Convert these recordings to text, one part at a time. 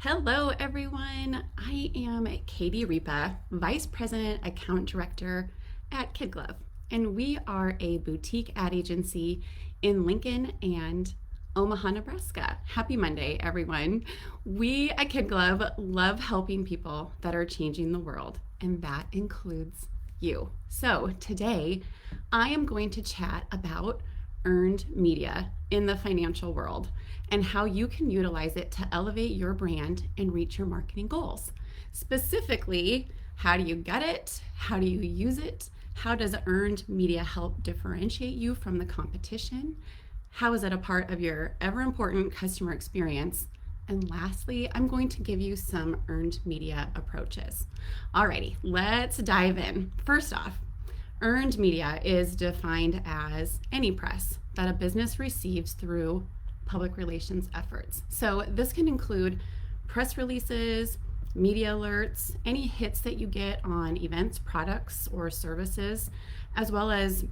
Hello, everyone. I am Katie Ripa, Vice President Account Director at Kid Glove, and we are a boutique ad agency in Lincoln and Omaha, Nebraska. Happy Monday, everyone. We at Kid Glove love helping people that are changing the world, and that includes you. So today, I am going to chat about earned media in the financial world and how you can utilize it to elevate your brand and reach your marketing goals. Specifically, how do you get it? How do you use it? How does earned media help differentiate you from the competition? How is it a part of your ever important customer experience? And lastly, I'm going to give you some earned media approaches. Alrighty, let's dive in. First off, earned media is defined as any press that a business receives through public relations efforts. So this can include press releases, media alerts, any hits that you get on events, products, or services, as well as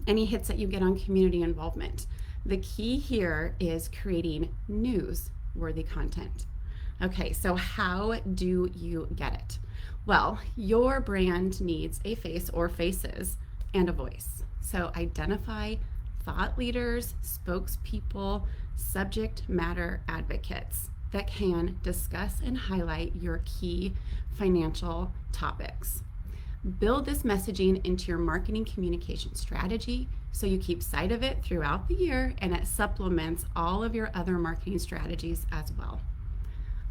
any hits that you get on community involvement. The key here is creating news-worthy content. Okay, so how do you get it? Well, your brand needs a face or faces and a voice. So identify thought leaders, spokespeople, subject matter advocates that can discuss and highlight your key financial topics. Build this messaging into your marketing communication strategy so you keep sight of it throughout the year and it supplements all of your other marketing strategies as well.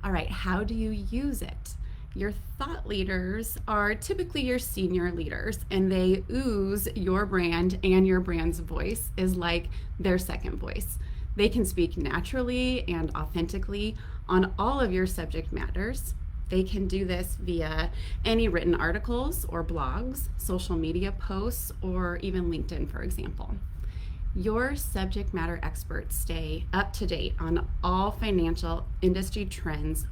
All right, how do you use it? Your thought leaders are typically your senior leaders, and they ooze your brand, and your brand's voice is like their second voice. They can speak naturally and authentically on all of your subject matters. They can do this via any written articles or blogs, social media posts, or even LinkedIn, for example. Your subject matter experts stay up to date on all financial industry trends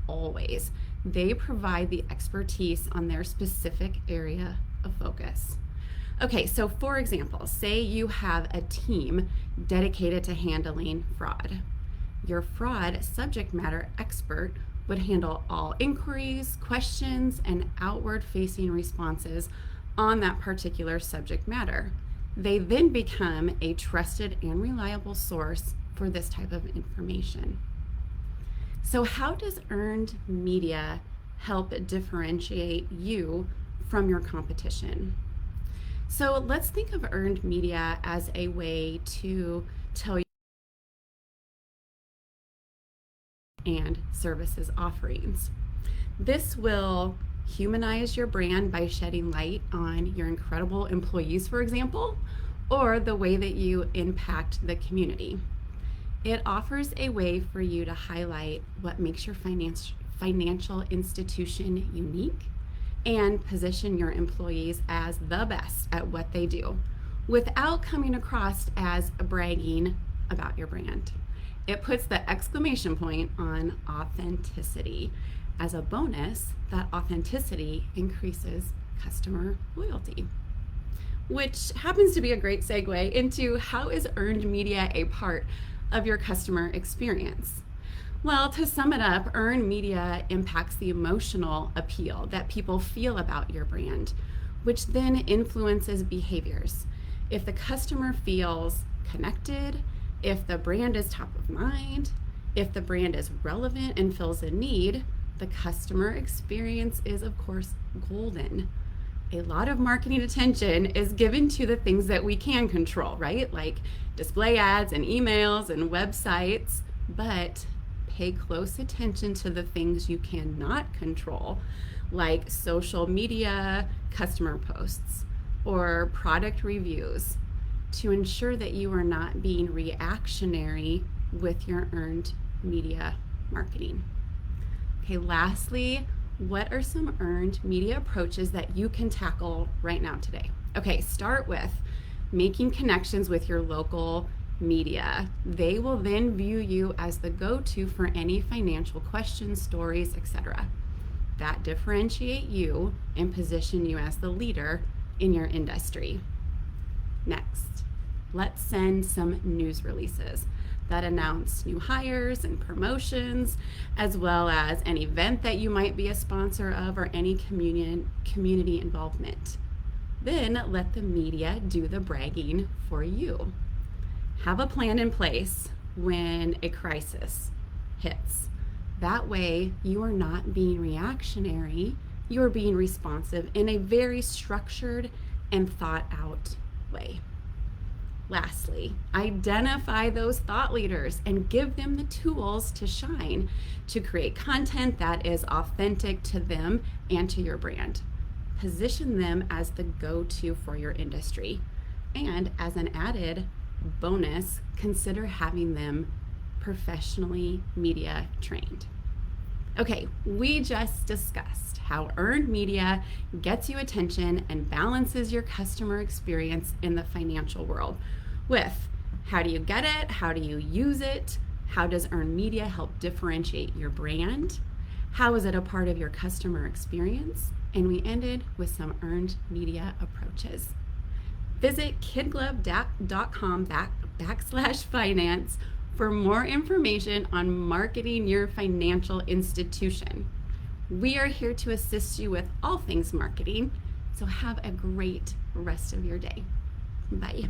always. They provide the expertise on their specific area of focus. Okay, so for example, say you have a team dedicated to handling fraud. Your fraud subject matter expert would handle all inquiries, questions, and outward-facing responses on that particular subject matter. They then become a trusted and reliable source for this type of information. So how does earned media help differentiate you from your competition? So let's think of earned media as a way to tell you and services offerings. This will humanize your brand by shedding light on your incredible employees, for example, or the way that you impact the community. It offers a way for you to highlight what makes your financial institution unique and position your employees as the best at what they do without coming across as bragging about your brand. It puts the exclamation point on authenticity. As a bonus, that authenticity increases customer loyalty, which happens to be a great segue into how is earned media a part of your customer experience. Well, to sum it up, earned media impacts the emotional appeal that people feel about your brand, which then influences behaviors. If the customer feels connected, if the brand is top of mind, if the brand is relevant and fills a need, the customer experience is, of course, golden. A lot of marketing attention is given to the things that we can control, right? Like display ads and emails and websites, but pay close attention to the things you cannot control, like social media, customer posts, or product reviews, to ensure that you are not being reactionary with your earned media marketing. Okay, lastly, what are some earned media approaches that you can tackle right now today? Okay, start with making connections with your local media. They will then view you as the go-to for any financial questions, stories, etc. That differentiate you and position you as the leader in your industry. Next, let's send some news releases. that announce new hires and promotions, as well as an event that you might be a sponsor of or any community involvement. Then let the media do the bragging for you. Have a plan in place when a crisis hits. That way, you are not being reactionary, you are being responsive in a very structured and thought out way. Lastly, identify those thought leaders and give them the tools to shine, to create content that is authentic to them and to your brand. Position them as the go-to for your industry. And as an added bonus, consider having them professionally media trained. Okay, we just discussed how earned media gets you attention and balances your customer experience in the financial world with how do you get it, how do you use it, how does earned media help differentiate your brand, how is it a part of your customer experience, and we ended with some earned media approaches. Visit kidglove.com/finance for more information on marketing your financial institution. We are here to assist you with all things marketing, so have a great rest of your day. Bye.